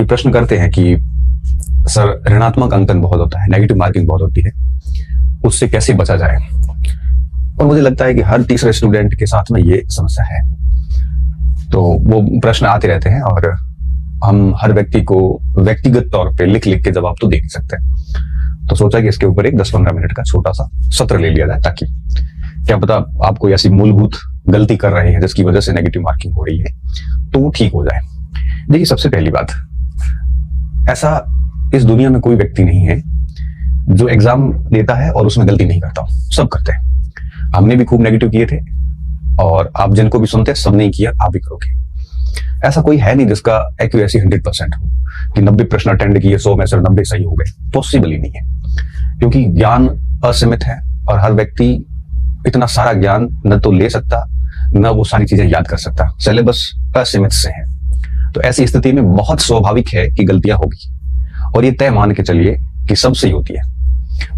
ये प्रश्न करते हैं कि सर ऋणात्मक अंकन बहुत होता है, नेगेटिव मार्किंग बहुत होती है, उससे कैसे बचा जाए। और मुझे लगता है कि हर तीसरे स्टूडेंट के साथ में ये समस्या है। तो वो प्रश्न आते रहते हैं और हम हर व्यक्ति को व्यक्तिगत तौर पे लिख लिख के जवाब तो दे नहीं सकते। तो सोचा कि इसके ऊपर एक 10-15 मिनट का छोटा सा सत्र ले लिया जाए, ताकि क्या पता आप कोई ऐसी मूलभूत गलती कर रहे हैं जिसकी वजह से नेगेटिव मार्किंग हो रही है तो वो ठीक हो जाए। देखिए, सबसे पहली बात, ऐसा इस दुनिया में कोई व्यक्ति नहीं है जो एग्जाम देता है और उसमें गलती नहीं करता। सब करते हैं। हमने भी खूब नेगेटिव किए थे और आप जिनको भी सुनते हैं सब नहीं किया, आप भी करोगे। ऐसा कोई है नहीं जिसका एक्यूरेसी 100% हो कि 90 प्रश्न अटेंड किए, 100 में से 90 सही हो गए। पॉसिबल ही नहीं है, क्योंकि ज्ञान असीमित है और हर व्यक्ति इतना सारा ज्ञान न तो ले सकता न वो सारी चीजें याद कर सकता। सिलेबस असीमित से है। तो ऐसी स्थिति में बहुत स्वाभाविक है कि गलतियां होगी और ये तय मान के चलिए कि सबसे ही होती है।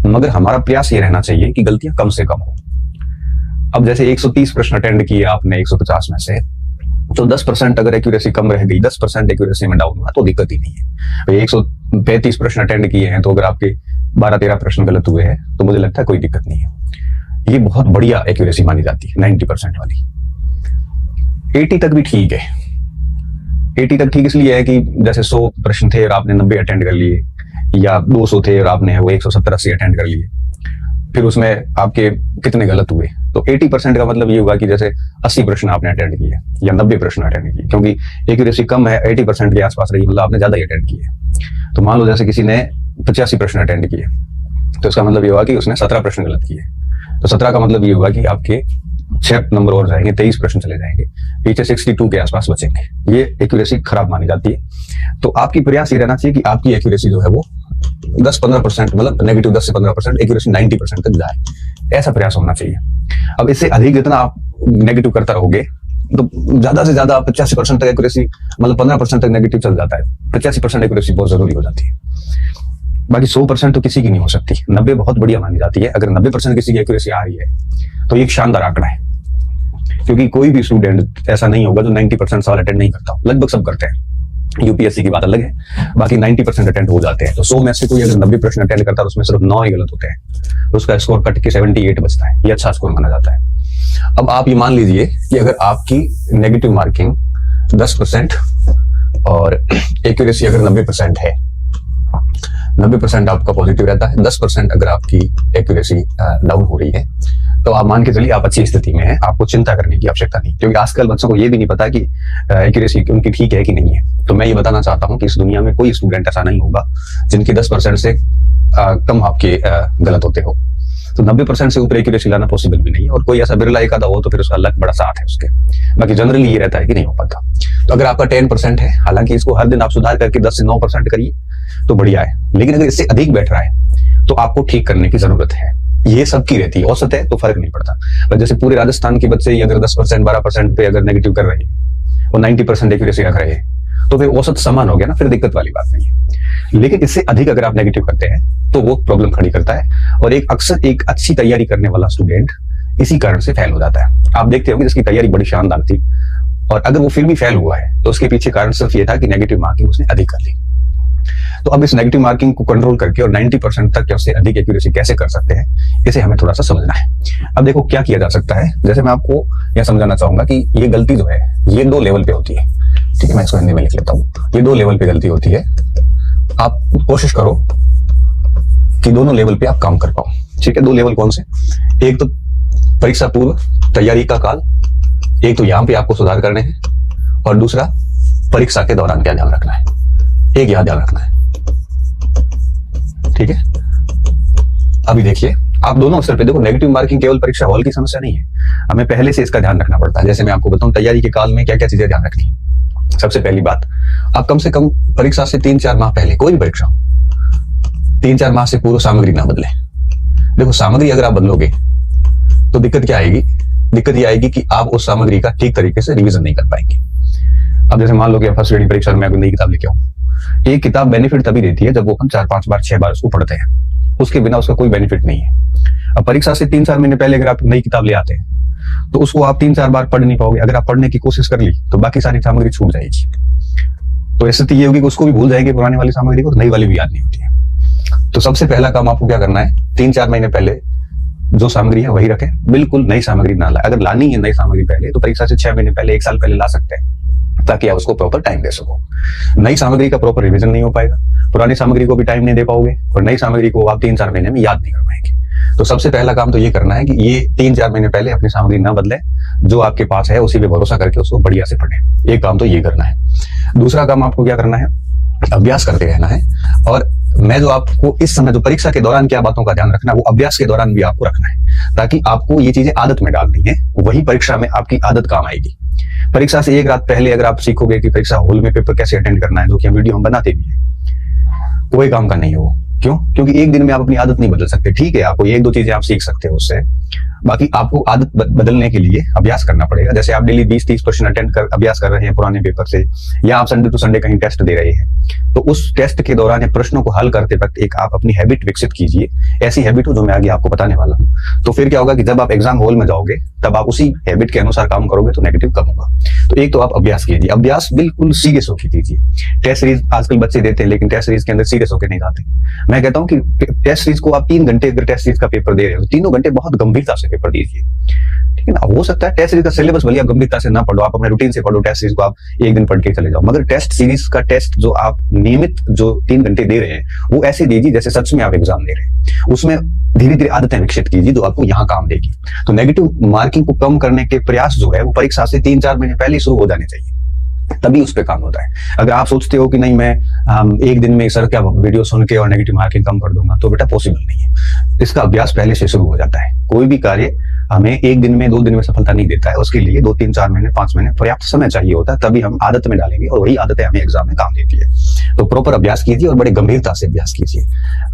मगर हमारा प्रयास ये रहना चाहिए कि गलतियां कम से कम हो। अब जैसे 130 प्रश्न अटेंड किए आपने 150 में से, तो 10% अगर एक्यूरेसी कम रह गई, 10% एक्यूरेसी में डाउन हुआ तो दिक्कत ही नहीं है। 135 प्रश्न अटेंड किए हैं तो अगर आपके 12-13 प्रश्न गलत हुए हैं तो मुझे लगता है कोई दिक्कत नहीं है। ये बहुत बढ़िया एक्यूरेसी मानी जाती है 90% वाली। 80 तक भी ठीक है। 80 तक ठीक इसलिए है कि जैसे 100 प्रश्न थे और आपने 90 अटेंड कर लिए, या 200 थे और आपने वो 170-80 अटेंड कर लिए, फिर उसमें आपके कितने गलत हुए। तो 80% का मतलब ये होगा कि जैसे 80 प्रश्न आपने अटेंड किए या 90 प्रश्न अटेंड किए, क्योंकि एक्यूरेसी कम है, 80% के आसपास रही, मतलब आपने ज्यादा ही अटेंड किए। तो मान लो जैसे किसी ने 85 प्रश्न अटेंड किए, तो इसका मतलब ये होगा कि उसने 17 प्रश्न गलत किए। तो 17 का मतलब ये होगा कि आपके 6 नंबर और जाएंगे, 23 प्रश्न चले जाएंगे, पीछे 62 के आसपास बचेंगे। ये एक्यूरेसी खराब मानी जाती है। तो आपकी प्रयास ये रहना चाहिए कि आपकी एक्यूरेसी जो है वो 10-15%, मतलब नेगेटिव 10 से 15%, एक्यूरेसी 90% तक जाए, ऐसा प्रयास होना चाहिए। अब इससे अधिक जितना आप नेगेटिव करता रहोगे तो ज्यादा से ज्यादा 85% तक एक्यूरेसी, मतलब 15% तक नेगेटिव चल जाता है। 85% एक्यूरेसी बहुत जरूरी हो जाती है। बाकी 100% तो किसी की नहीं हो सकती। 90 बहुत बढ़िया मानी जाती है। अगर 90% किसी की एक्यूरेसी आ रही है तो ये एक शानदार आंकड़ा है, क्योंकि कोई भी स्टूडेंट ऐसा नहीं होगा जो 90% सवाल अटेंड नहीं करता। लगभग सब करते हैं। यूपीएससी की बात अलग है, बाकी 90% अटेंड हो जाते हैं। तो 100 में से कोई अगर 90 प्रश्न अटेंड करता है तो उसमें सिर्फ 9 ही गलत होते हैं, तो उसका स्कोर कट के 78 बचता है। ये अच्छा स्कोर माना जाता है। अब आप ये मान लीजिए कि अगर आपकी नेगेटिव मार्किंग 10% और एक्यूरेसी अगर 90% है, 90% आपका पॉजिटिव रहता है, 10% अगर आपकी एक्यूरेसी डाउन हो रही है, तो आप मान के चलिए आप अच्छी स्थिति में हैं, आपको चिंता करने की आवश्यकता नहीं। क्योंकि आजकल बच्चों को ये भी नहीं पता कि एक्यूरेसी उनकी ठीक है कि नहीं है। तो मैं ये बताना चाहता हूं कि इस दुनिया में कोई स्टूडेंट ऐसा नहीं होगा जिनके 10% से कम आपके गलत होते हो। तो 90% से ऊपर एक्यूरेसी लाना पॉसिबल भी नहीं है, और कोई ऐसा बिरला एक आधा हो तो फिर उसका लक बड़ा साथ है उसके। बाकी जनरली ये रहता है कि नहीं हो पाता। तो अगर आपका 10% है, हालांकि इसको हर दिन आप सुधार करके 10 से 9% करिए तो बढ़िया है, लेकिन अगर इससे अधिक बैठ रहा है तो आपको ठीक करने की जरूरत है। ये सबकी रहती है, औसत है तो फर्क नहीं पड़ता। पर जैसे पूरे राजस्थान के बच्चे अगर 10% 12% पे अगर नेगेटिव कर रहे हैं और 90% एक्यूरेसी रख रहे हैं तो फिर औसत समान हो गया ना, फिर दिक्कत वाली बात नहीं है। लेकिन इससे अधिक अगर आप नेगेटिव करते हैं तो वो प्रॉब्लम खड़ी करता है, और अक्सर एक अच्छी तैयारी करने वाला स्टूडेंट इसी कारण से फेल हो जाता है। आप देखते होंगे जिसकी तैयारी बड़ी शानदार थी और अगर वो फिर भी फेल हुआ है तो उसके पीछे कारण सिर्फ ये था कि नेगेटिव मार्किंग उसने अधिक कर ली। तो अब इस नेगेटिव मार्किंग को कंट्रोल करके और 90% तक उससे अधिक एक्यूरेसी कैसे कर सकते हैं, इसे हमें थोड़ा सा समझना है। अब देखो क्या किया जा सकता है। जैसे मैं आपको यह समझाना चाहूंगा कि ये गलती जो है ये 2 लेवल पे होती है। ठीक है, मैं इसको हिंदी में लिख लेता हूँ। ये 2 लेवल पे गलती होती है। आप कोशिश करो कि दोनों लेवल पे आप काम कर पाओ। ठीक है, 2 लेवल कौन से? एक तो परीक्षा पूर्व तैयारी का काल, एक तो यहाँ पे आपको सुधार करने हैं, और दूसरा परीक्षा के दौरान क्या ध्यान रखना है। एक याद ध्यान रखना है। ठीक है, अभी देखिए आप दोनों अवसर पे देखो, नेगेटिव मार्किंग केवल परीक्षा हॉल की समस्या नहीं है, हमें पहले से इसका ध्यान रखना पड़ता है। जैसे मैं आपको बताऊं तैयारी के काल में क्या क्या चीजें ध्यान रखनी है। सबसे पहली बात, आप कम से कम परीक्षा से 3-4 माह पहले, कोई भी परीक्षा हो, 3-4 माह से पूर्व सामग्री ना बदले। देखो सामग्री अगर आप बदलोगे तो दिक्कत क्या आएगी? दिक्कत ये आएगी कि आप उस सामग्री का ठीक तरीके से रिवीजन नहीं कर पाएंगे। अब जैसे मान लो कि फर्स्ट ग्रेडिंग परीक्षा में मैं नई किताब लेके आऊं, एक किताब बेनिफिट तभी देती है जब वो हम 4-5 बार 6 बार उसको पढ़ते हैं, उसके बिना उसका कोई बेनिफिट नहीं है। अब परीक्षा से 3-4 महीने पहले अगर आप नई किताब ले आते हैं तो उसको आप 3-4 बार पढ़ नहीं पाओगे। अगर आप पढ़ने की कोशिश कर ली तो बाकी सारी सामग्री छूट जाएगी। तो स्थिति ये होगी कि उसको भी भूल जाएंगे पुरानी वाली सामग्री को, नई वाली भी याद नहीं होती है। तो सबसे पहला काम आपको क्या करना है, 3-4 महीने पहले जो सामग्री है वही रखें, बिल्कुल नई सामग्री ना लाए। अगर लानी है नई सामग्री पहले तो परीक्षा से 6 महीने पहले, 1 साल पहले ला सकते हैं, ताकि आप उसको प्रॉपर टाइम दे सको। नई सामग्री का प्रॉपर रिवीजन नहीं हो पाएगा, पुरानी सामग्री को भी टाइम नहीं दे पाओगे, और नई सामग्री को आप 3-4 महीने में याद नहीं कर पाएंगे। तो सबसे पहला काम तो ये करना है कि ये 3-4 महीने पहले अपनी सामग्री ना बदले, जो आपके पास है उसी पे भरोसा करके उसको बढ़िया से पढ़ें। एक काम तो ये करना है। दूसरा काम आपको क्या करना है, अभ्यास करते रहना है। और मैं जो आपको इस समय जो परीक्षा के दौरान क्या बातों का ध्यान रखना है, वो अभ्यास के दौरान भी आपको रखना है, ताकि आपको ये चीजें आदत में डालनी है, वही परीक्षा में आपकी आदत काम आएगी। परीक्षा से एक रात पहले अगर आप सीखोगे कि परीक्षा हॉल में पेपर कैसे अटेंड करना है, जो कि हम वीडियो हम बनाते भी हैं, कोई काम का नहीं हो। क्यों? क्योंकि एक दिन में आप अपनी आदत नहीं बदल सकते। ठीक है, आपको 1-2 चीजें आप सीख सकते हो उससे, बाकी आपको आदत बदलने के लिए अभ्यास करना पड़ेगा। जैसे आप डेली 20-30 क्वेश्चन अभ्यास कर रहे हैं पुराने पेपर से, या आप संडे टू संडे कहीं टेस्ट दे रहे हैं, तो उस टेस्ट के दौरान या प्रश्नों को हल करते वक्त एक आप अपनी हैबिट विकसित कीजिए, ऐसी हैबिट हो जो मैं आगे आपको बताने वाला हूँ। तो फिर क्या होगा कि जब आप एग्जाम हॉल में जाओगे तब आप उसी हैबिट के अनुसार काम करोगे तो नेगेटिव कम होगा। तो एक तो आप अभ्यास कीजिए, अभ्यास बिल्कुल सीरियस होकर कीजिए। टेस्ट सीरीज आजकल बच्चे देते हैं, लेकिन टेस्ट सीरीज के अंदर सीरियस होकर नहीं जाते। मैं कहता हूँ कि टेस्ट सीरीज को आप 3 घंटे अगर टेस्ट सीरीज का पेपर दे रहे हो, 3 घंटे बहुत गंभीरता से पेपर दीजिए। ठीक है ना? हो सकता है टेस्ट सीरीज का सिलेबस भले आप गंभीरता से ना पढ़ो, आप अपने रूटीन से पढ़ो, टेस्ट सीरीज को आप एक दिन पढ़ के चले जाओ, मगर टेस्ट सीरीज का टेस्ट जो आप नियमित जो 3 घंटे दे रहे हैं, वो ऐसे दीजिए जैसे सच में आप एग्जाम दे रहे हैं। उसमें धीरे धीरे आदतें विकसित कीजिए जो आपको यहाँ काम देगी। तो नेगेटिव मार्किंग को कम करने के प्रयास जो है वो परीक्षा से 3-4 महीने पहले शुरू हो जाने चाहिए, तभी उस पर काम होता है। अगर आप सोचते हो कि नहीं मैं एक दिन में सर क्या वीडियो सुन के और नेगेटिव मार्किंग कम कर दूंगा, तो बेटा पॉसिबल नहीं है। इसका अभ्यास पहले से शुरू हो जाता है। कोई भी कार्य हमें 1 दिन में 2 दिन में सफलता नहीं देता है, उसके लिए 2-3-4 महीने 5 महीने पर्याप्त समय चाहिए होता है, तभी हम आदत में डालेंगे और वही आदतें हमें एग्जाम में काम देती है। तो प्रॉपर अभ्यास कीजिए और बड़े गंभीरता से अभ्यास कीजिए।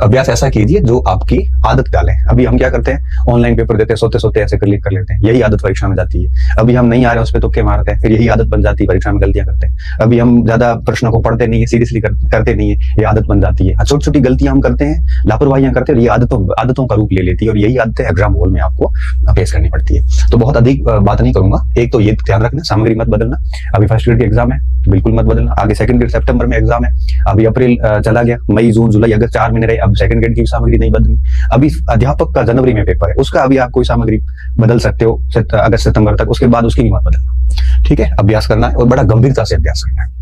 अभ्यास ऐसा कीजिए जो आपकी आदत डाले। अभी हम क्या करते हैं, ऑनलाइन पेपर देते हैं, सोते सोते ऐसे क्लिक कर लेते हैं, यही आदत परीक्षा में जाती है। अभी हम नहीं आ रहे उस पर तुक्के मारते हैं, फिर यही आदत बन जाती है, परीक्षा में गलतियां करते हैं। अभी हम ज्यादा प्रश्नों को पढ़ते नहीं है, सीरियसली करते नहीं है, ये आदत बन जाती है। छोटी छोटी गलतियां हम करते हैं, लापरवाहियां करते हैं, ये आदतों का रूप ले लेती है, और यही आदतें एग्जाम हॉल में आपको फेस करनी पड़ती है। तो बहुत अधिक बात नहीं करूंगा। एक तो ये ध्यान रखना, सामग्री मत बदलना। अभी फर्स्ट ग्रेड की एग्जाम है, बिल्कुल मत बदलना। आगे सेकंड ग्रेड सितंबर में एग्जाम है, अभी अप्रैल चला गया, मई जून जुलाई अगस्त 4 महीने रहे, अब सेकंड ग्रेड की सामग्री नहीं बदलनी। अभी अध्यापक का जनवरी में पेपर है, उसका अभी आप कोई सामग्री बदल सकते हो अगस्त सितंबर तक, उसके बाद उसकी भी मत बदलना। ठीक है, अभ्यास करना है और बड़ा गंभीरता से अभ्यास करना है।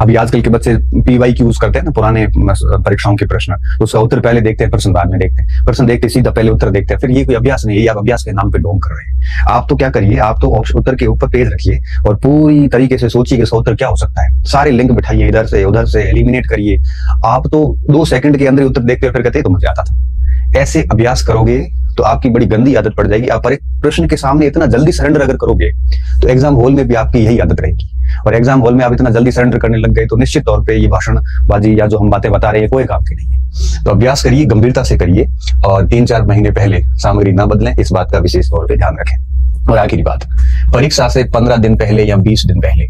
अभी आजकल के बच्चे PYQ यूज करते हैं ना, पुराने परीक्षाओं के प्रश्न, उसका उत्तर पहले देखते हैं, प्रश्न बाद में देखते हैं, प्रश्न देखते सीधा पहले उत्तर देखते हैं, फिर ये कोई अभ्यास नहीं है, आप अभ्यास के नाम पे ढोंग कर रहे हैं। आप तो क्या करिए, आप तो उत्तर के ऊपर पेज रखिए और पूरी तरीके से सोचिए कि इसका उत्तर क्या हो सकता है। सारे लिंक बिठाइए, इधर से उधर से एलिमिनेट करिए। आप तो 2 सेकंड के अंदर उत्तर देखते फिर कहते तो मुझे आता था। ऐसे अभ्यास करोगे तो आपकी बड़ी गंदी आदत पड़ जाएगी। आप एक प्रश्न के सामने इतना जल्दी सरेंडर अगर करोगे तो एग्जाम हॉल में भी आपकी यही आदत रहेगी, और एग्जाम हॉल में आप इतना जल्दी सरेंडर करने लग गए तो निश्चित तौर पे ये भाषणबाजी या जो हम बातें बता रहे हैं कोई काम की नहीं है। तो अभ्यास करिए, गंभीरता से करिए, और 3-4 महीने पहले सामग्री ना बदलें, इस बात का विशेष तौर पे ध्यान रखें। और आखिरी बात, परीक्षा से 15 दिन पहले या 20 दिन पहले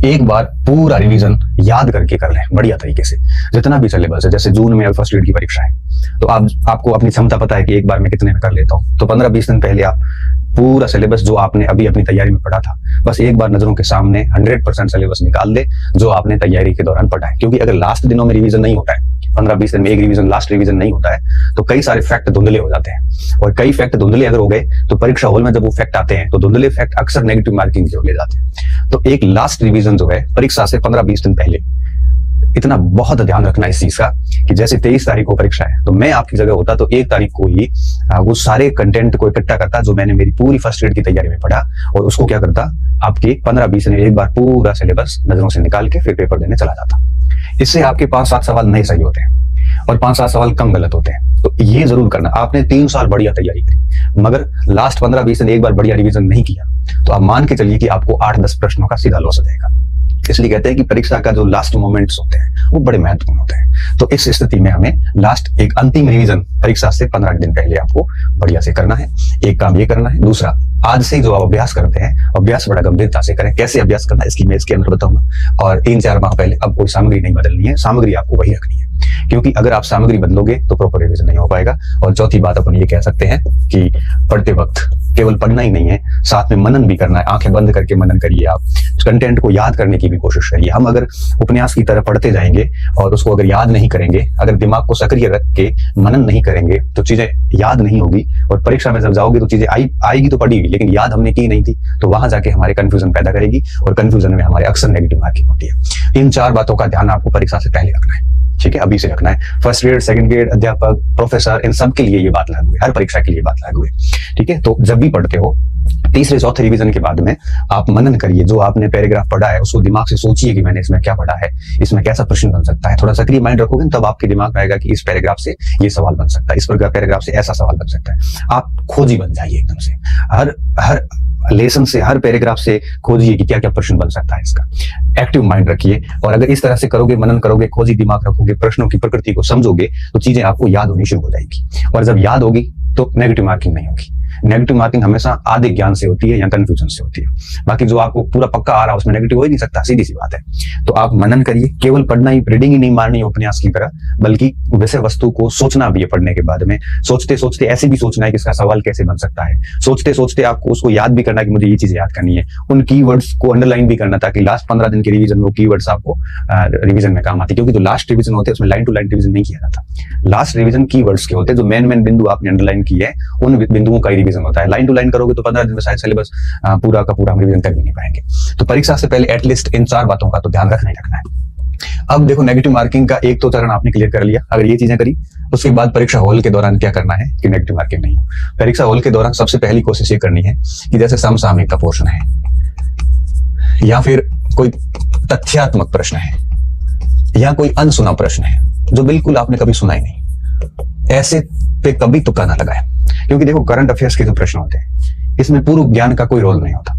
एक बार पूरा रिवीजन याद करके कर लें बढ़िया तरीके से, जितना भी सिलेबस है। जैसे जून में फर्स्ट ग्रेड की परीक्षा है, तो आपको अपनी क्षमता पता है कि एक बार में कितने में कर लेता हूँ, तो 15-20 दिन पहले आप पूरा सिलेबस जो आपने अभी अपनी तैयारी में पढ़ा था, बस एक बार नजरों के सामने 100% सिलेबस निकाल दे जो आपने तैयारी के दौरान पढ़ा है। क्योंकि अगर लास्ट दिनों में रिवीजन नहीं होता है, 15-20 दिन में एक रिवीजन, लास्ट रिवीजन नहीं होता है, तो कई सारे फैक्ट धुंधले हो जाते हैं, और कई फैक्ट धुंधले अगर हो गए तो परीक्षा हॉल में जब वो फैक्ट आते हैं तो धुंधले फैक्ट अक्सर नेगेटिव मार्किंग की ओर ले जाते हैं। तो एक लास्ट रिवीजन जो है परीक्षा से 15-20 दिन पहले, इतना बहुत ध्यान रखना इस चीज का कि जैसे 23 तारीख को परीक्षा है, तो मैं आपकी जगह होता तो 1 तारीख को ही वो सारे कंटेंट को इकट्ठा करता जो मैंने मेरी पूरी फर्स्ट ग्रेड की तैयारी में पढ़ा, और उसको क्या करता, आपके 15-20 दिन एक बार पूरा सिलेबस नजरों से निकाल के फिर पेपर देने चला जाता। इससे आपके 5-7 सवाल नहीं सही होते हैं और 5-7 सवाल कम गलत होते हैं। तो ये जरूर करना। आपने 3 साल बढ़िया तैयारी करी, मगर लास्ट 15-20 दिन एक बार बढ़िया रिवीजन नहीं किया, तो आप मान के चलिए कि आपको 8-10 प्रश्नों का सीधा लॉस हो जाएगा। इसलिए कहते हैं कि परीक्षा का जो लास्ट मोमेंट्स होते हैं वो बड़े महत्वपूर्ण होते हैं। तो इस स्थिति में हमें लास्ट एक अंतिम रिवीजन परीक्षा से 15 दिन पहले आपको बढ़िया से करना है। एक काम ये करना है। दूसरा, आज से जो आप अभ्यास करते हैं, अभ्यास बड़ा गंभीरता से करें। कैसे अभ्यास करना है इसकी मैं इसके अंदर बताऊंगा। और 3-4 माह पहले अब कोई सामग्री नहीं बदलनी है, सामग्री आपको वही रखनी है। क्योंकि अगर आप सामग्री बदलोगे तो प्रॉपर रिवीजन नहीं हो पाएगा। और चौथी बात अपन ये कह सकते हैं कि पढ़ते वक्त केवल पढ़ना ही नहीं है, साथ में मनन भी करना है। आंखें बंद करके मनन करिए, आप कंटेंट को याद करने की भी कोशिश करिए। हम अगर उपन्यास की तरह पढ़ते जाएंगे और उसको अगर याद नहीं करेंगे, अगर दिमाग को सक्रिय रख के मनन नहीं करेंगे तो चीजें याद नहीं होगी, और परीक्षा में जब जाओगे तो चीजें आएगी तो पढ़ी, लेकिन याद हमने की नहीं थी, तो वहां जाके हमारे कंफ्यूजन पैदा करेगी, और कंफ्यूजन में हमारे अक्सर नेगेटिव मार्किंग होती है। इन 4 बातों का ध्यान आपको परीक्षा से पहले रखना है, ठीक है, अभी से रखना है। फर्स्ट ग्रेड, सेकंड ग्रेड, अध्यापक, प्रोफेसर, इन सब के लिए ये बात लागू है, हर परीक्षा के लिए बात लागू है, ठीक है। तो जब भी पढ़ते हो, तीसरे चौथे रिवीजन के बाद में आप मनन करिए, जो आपने पैराग्राफ पढ़ा है उसको दिमाग से सोचिए कि मैंने इसमें क्या पढ़ा है, इसमें कैसा प्रश्न बन सकता है। थोड़ा सक्रिय माइंड रखोगे तब आपके दिमाग में आएगा कि इस पैराग्राफ से ये सवाल बन सकता है, इस पैराग्राफ से ऐसा सवाल बन सकता है। आप खोजी बन जाइए एकदम से, हर लेसन से, हर पैराग्राफ से खोजिए कि क्या क्या प्रश्न बन सकता है इसका। एक्टिव माइंड रखिए, और अगर इस तरह से करोगे, मनन करोगे, खोजी दिमाग रखोगे, प्रश्नों की प्रकृति को समझोगे, तो चीजें आपको याद होनी शुरू हो जाएगी। और जब याद होगी तो नेगेटिव मार्किंग नहीं होगी। नेगेटिव मार्किंग हमेशा आधे ज्ञान से होती है या कंफ्यूजन से होती है। बाकी जो आपको पूरा पक्का आ रहा है उसमें नेगेटिव हो ही नहीं सकता, सीधी सी बात है। तो आप मनन करिए, केवल पढ़ना ही, रीडिंग ही नहीं मारनी उपन्यास की तरह, बल्कि विषय वस्तु को सोचना भी है। पढ़ने के बाद में सोचते सोचते ऐसे भी सोचना है कि इसका सवाल कैसे बन सकता है। सोचते सोचते आपको उसको याद भी करना है कि मुझे ये चीज याद करनी है। उन कीवर्ड्स को अंडरलाइन भी करना, ताकि लास्ट 15 दिन के रिवीजन में वो कीवर्ड्स आपको रिवीजन में काम आती है। क्योंकि जो लास्ट रिवीजन होते हैं उसमें लाइन टू लाइन रिवीजन नहीं किया जाता। लास्ट रिवीजन कीवर्ड्स के होते हैं, जो मेन बिंदु आपने अंडरलाइन किए हैं उन बिंदुओं का ही रिवीजन होता है। लाइन टू लाइन करोगे तो 15 दिन में शायद सिलेबस पूरा का पूरा हम रिवीजन कर भी नहीं पाएंगे। तो परीक्षा से पहले एटलीस्ट इन 4 बातों का तो ध्यान रखना ही रखना है। अब देखो, नेगेटिव मार्किंग का एक तो चरण आपने क्लियर कर लिया। अगर ये चीजें करी, उसके बाद परीक्षा हॉल के दौरान क्या करना है कि नेगेटिव मार्किंग नहीं हो। परीक्षा हॉल के दौरान सबसे पहली कोशिश ये करनी है कि जैसे समसामयिक का पोर्शन है या फिर कोई तथ्यात्मक प्रश्न है या कोई अनसुना प्रश्न है जो बिल्कुल आपने कभी सुना ही नहीं, ऐसे पे कभी तुक्का ना लगाए। क्योंकि देखो, करंट अफेयर्स के जो प्रश्न होते हैं इसमें पूर्व ज्ञान का कोई रोल नहीं होता।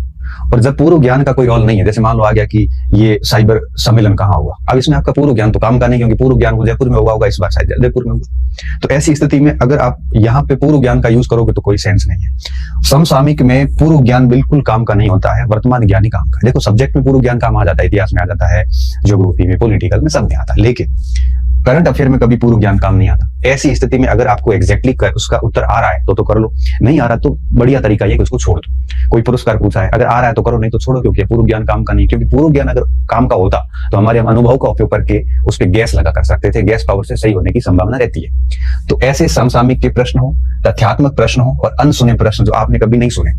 और जब पूर्व ज्ञान का कोई रोल नहीं है, जैसे मान लो आ गया कि ये साइबर सम्मेलन कहाँ हुआ, अब इसमें आपका पूर्व ज्ञान तो काम का नहीं, क्योंकि पूर्व ज्ञान उदयपुर में हुआ होगा, इस बार शायद जयपुर में हुआ। तो ऐसी स्थिति में अगर आप यहाँ पे पूर्व ज्ञान का यूज करोगे तो कोई सेंस नहीं है। समसामयिक में पूर्व ज्ञान बिल्कुल काम का नहीं होता है, वर्तमान ज्ञान ही काम का। देखो, सब्जेक्ट में पूर्व ज्ञान काम आ जाता है, इतिहास में आ जाता है, ज्योग्राफी में, पॉलिटिकल में, सब में आता है, लेकिन करंट अफेयर में कभी पूर्व ज्ञान काम नहीं आता। ऐसी स्थिति में अगर आपको एग्जैक्टली उसका उत्तर आ रहा है तो कर लो, नहीं आ रहा तो बढ़िया तरीका ये कि उसको छोड़ दो। कोई पुरस्कार पूछा है, अगर आ रहा है तो करो, नहीं तो छोड़ो, क्योंकि पूर्व ज्ञान काम का नहीं। क्योंकि पूर्व ज्ञान अगर काम का होता तो हमारे अनुभव का उपयोग करके उस पर गैस लगा कर सकते थे, गैस पावर से सही होने की संभावना रहती है। तो ऐसे समसामयिक के प्रश्न हो, तथ्यात्मक प्रश्न हो और अनसुने प्रश्न जो आपने कभी नहीं सुने,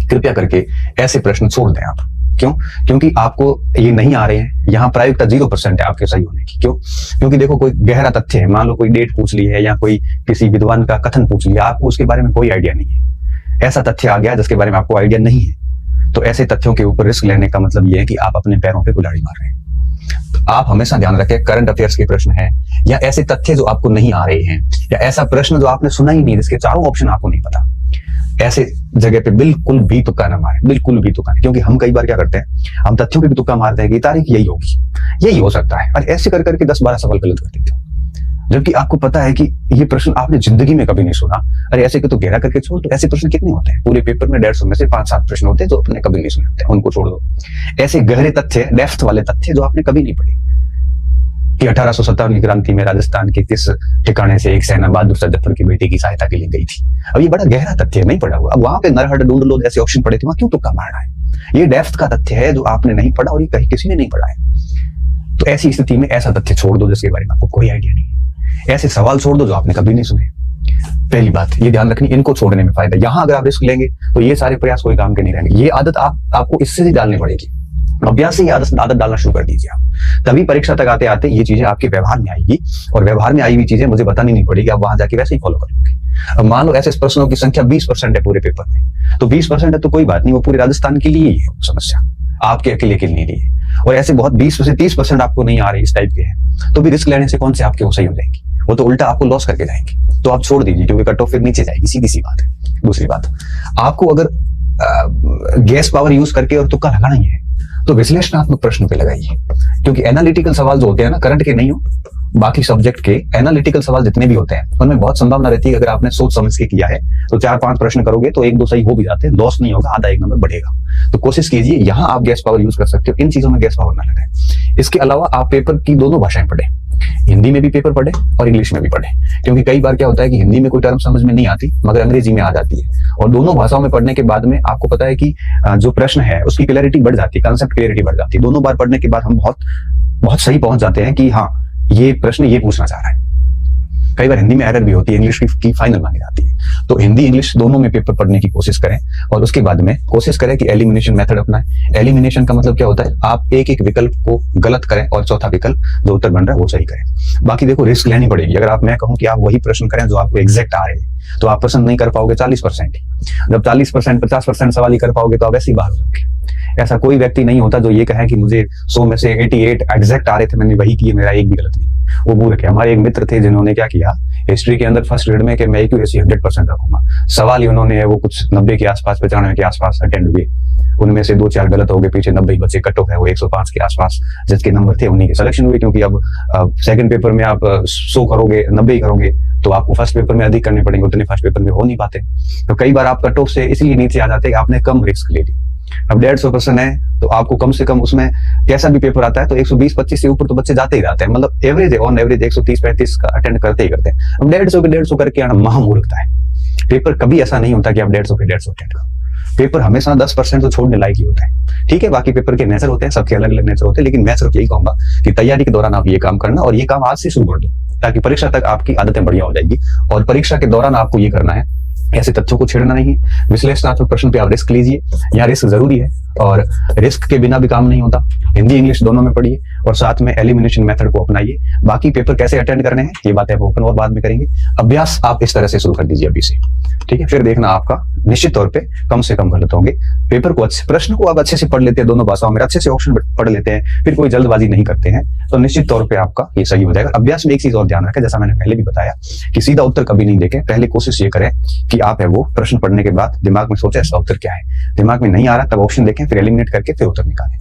कृपया करके ऐसे प्रश्न छोड़ दें आप। क्यों? क्योंकि आपको ये नहीं आ रहे हैं, यहाँ प्रायोगिकता 0% है आपके सही होने की। क्यों? क्योंकि देखो, कोई गहरा तथ्य है, मान लो कोई डेट पूछ ली है या कोई किसी विद्वान का कथन पूछ लिया, आपको उसके बारे में कोई आइडिया नहीं है। ऐसा तथ्य आ गया जिसके बारे में आपको आइडिया नहीं है, तो ऐसे तथ्यों के ऊपर रिस्क लेने का मतलब ये है कि आप अपने पैरों पे कुल्हाड़ी मार रहे हैं। तो आप हमेशा ध्यान रखें, करंट अफेयर्स के प्रश्न है या ऐसे तथ्य जो आपको नहीं आ रहे हैं या ऐसा प्रश्न जो आपने सुना ही नहीं, जिसके चारों ऑप्शन आपको नहीं पता, ऐसे जगह पे बिल्कुल भी तुक्का ना मारे, बिल्कुल भी तुक्का नहीं। क्योंकि हम कई बार क्या करते हैं, हम तथ्यों पे भी तुक्का मारते हैं कि तारीख यही होगी, यही हो सकता है, और ऐसे कर करके 10-12 सवाल गलत कर देते हो, जबकि आपको पता है कि ये प्रश्न आपने जिंदगी में कभी नहीं सुना। अरे ऐसे तो गहरा करके छोड़ दो। ऐसे प्रश्न कितने होते हैं पूरे पेपर में? 150 में से 5-7 प्रश्न होते हैं जो आपने कभी नहीं सुने होते, उनको छोड़ दो। ऐसे गहरे तथ्य, डेप्थ वाले तथ्य जो आपने कभी नहीं पढ़े, कि 1857 की क्रांति में राजस्थान के किस ठिकाने से एक सेना बहादुर शाह जफर की बेटी की सहायता के लिए गई थी। अब ये बड़ा गहरा तथ्य नहीं पढ़ा हुआ, अब वहां पे नरहट ढूंढ लो ऐसे ऑप्शन पड़े थे, वहां क्यों तुक्का मारना है? ये डेप्थ का तथ्य है जो आपने नहीं पढ़ा और ये कहीं किसी ने नहीं पढ़ा है। तो ऐसी स्थिति में ऐसा तथ्य छोड़ दो जिसके बारे में आपको कोई आइडिया नहीं है। ऐसे सवाल छोड़ दो जो आपने कभी नहीं सुने। पहली बात ये ध्यान रखनी, इनको छोड़ने में फायदा। यहां अगर आप रिस्क लेंगे तो ये सारे प्रयास कोई काम के नहीं रहेंगे। ये आदत आपको इससे ही डालनी पड़ेगी। अभ्यास से आदत डालना शुरू कर दीजिए आप, तभी परीक्षा तक आते आते ये चीजें आपके व्यवहार में आएगी, और व्यवहार में आई हुई चीजें मुझे बतानी नहीं पड़ेगी, आप वहां जाके वैसे ही फॉलो कर लोगे। अब मान लो ऐसे प्रश्नों की संख्या 20% है पूरे पेपर में, तो 20% है तो कोई बात नहीं, वो पूरे राजस्थान के लिए ही है समस्या, आपके अकेले के लिए नहीं है। और ऐसे बहुत 20 से 30% आपको नहीं आ रहे इस टाइप के हैं, तो भी रिस्क लेने से कौन से आपके वो सही हो जाएंगी, वो तो उल्टा आपको लॉस करके जाएंगे। तो आप छोड़ दीजिए, क्योंकि कट ऑफ फिर नीचे जाएगी, सीधी सी बात है। दूसरी बात, आपको अगर गैस पावर यूज करके और तुक्का लगाना ही है तो विश्लेषणात्मक प्रश्न पे लगाइए, क्योंकि एनालिटिकल सवाल जो होते हैं ना, करंट के नहीं हो, बाकी सब्जेक्ट के एनालिटिकल सवाल जितने भी होते हैं उनमें बहुत संभावना रहती है, अगर आपने सोच समझ के किया है तो 4-5 प्रश्न करोगे तो 1-2 सही हो भी जाते हैं, लॉस नहीं होगा, आधा 1 नंबर बढ़ेगा। तो कोशिश कीजिए, यहाँ आप गैस पावर यूज कर सकते हो, इन चीजों में गैस पावर ना लगाएं। इसके अलावा आप पेपर की दोनों भाषाएं पढ़ें, हिंदी में भी पेपर पढ़े और इंग्लिश में भी पढ़े, क्योंकि कई बार क्या होता है कि हिंदी में कोई टर्म समझ में नहीं आती मगर अंग्रेजी में आ जाती है, और दोनों भाषाओं में पढ़ने के बाद में आपको पता है कि जो प्रश्न है उसकी क्लैरिटी बढ़ जाती है, कंसेप्ट क्लैरिटी बढ़ जाती है। दोनों बार पढ़ने के बाद हम बहुत बहुत सही पहुंच जाते हैं कि हाँ ये प्रश्न ये पूछना चाह रहा है। कई बार हिंदी में एरर भी होती है, इंग्लिश की फाइनल मांगी जाती है। तो हिंदी इंग्लिश दोनों में पेपर पढ़ने की कोशिश करें, और उसके बाद में कोशिश करें कि एलिमिनेशन मेथड अपनाएं। एलिमिनेशन का मतलब क्या होता है, आप एक एक विकल्प को गलत करें और चौथा विकल्प जो उत्तर बन रहा है वो सही करें। बाकी देखो रिस्क लेनी पड़ेगी। अगर मैं कहूं कि आप वही प्रश्न करें जो आपको एग्जैक्ट आ रहे हैं, तो आप पसंद नहीं कर पाओगे 40% ही। जब 40% 50% सवाल ही कर पाओगे तो आप ऐसे ही बाहर हो जाओगे। ऐसा कोई व्यक्ति नहीं होता जो ये कहे कि मुझे 100 में से 88 एग्जैक्ट आ रहे थे, मैंने वही किए, मेरा एक भी गलत नहीं। वो मूर्ख है। हमारे एक मित्र थे जिन्होंने क्या किया हिस्ट्री के अंदर फर्स्ट ग्रेड में कि मैं एक्यूरेसी 100% रखूंगा, सवाल ही उन्होंने वो कुछ 90 के आसपास 95 के आसपास अटेंड हुए, उनमें से 2-4 गलत हो गए, पीछे 90 बच्चे कट ऑफ है वो 105 के आसपास जिसके नंबर थे उन्हीं के सिलेक्शन हुए। क्योंकि अब सेकंड पेपर में आप 100 करोगे 90 करोगे तो आपको फर्स्ट पेपर में अधिक करने पड़ेंगे, उतने फर्स्ट पेपर में हो नहीं पाते। तो कई बार आप कट ऑफ से इसलिए नीचे आ जाते हैं कि आपने कम रिस्क ले ली। अब 150% है तो आपको कम से कम उसमें कैसा भी पेपर आता है तो 120-25 से ऊपर तो बच्चे जाते ही जाते हैं, मतलब एवरेज है, ऑन एवरेज 130-35 का अटेंड करते ही करते हैं। अब 150 करके आना महामूर्खता है। पेपर कभी ऐसा नहीं होता कि आप 150 अटेंड करो। पेपर हमेशा 10% तो छोड़ने लायक ही होता है। ठीक है, बाकी पेपर के नेचर होते हैं, सबके अलग अलग नेचर होते हैं, लेकिन मैं सिर्फ यही कहूंगा कि तैयारी के दौरान आप ये काम करना, और ये काम आज से शुरू कर दो ताकि परीक्षा तक आपकी आदतें बढ़िया हो जाएगी। और परीक्षा के दौरान आपको ये करना है, ऐसे तथ्यों को छेड़ना नहीं है। विश्लेषणात्मक प्रश्न पे आप रिस्क लीजिए, यहाँ रिस्क जरूरी है और रिस्क के बिना भी काम नहीं होता। हिंदी इंग्लिश दोनों में पढ़िए और साथ में एलिमिनेशन मेथड को अपनाइए। बाकी पेपर कैसे अटेंड करने हैं ये बातें आप ओपन और बाद में करेंगे। अभ्यास आप इस तरह से शुरू कर दीजिए अभी से, ठीक है। फिर देखना आपका निश्चित तौर पे कम से कम गलत होंगे। पेपर को प्रश्न को आप अच्छे से पढ़ लेते हैं, दोनों भाषाओं में अच्छे से ऑप्शन पढ़ लेते हैं, फिर कोई जल्दबाजी नहीं करते हैं तो निश्चित तौर पे आपका ये सही हो जाएगा। अभ्यास में एक चीज और ध्यान रखें, जैसा मैंने पहले भी बताया कि सीधा उत्तर कभी नहीं देखें। पहले कोशिश ये करें कि आप है वो प्रश्न पढ़ने के बाद दिमाग में सोचे इसका उत्तर क्या है। दिमाग में नहीं आ रहा तब ऑप्शन देखें, फिर एलिमिनेट करके फिर उत्तर निकालें।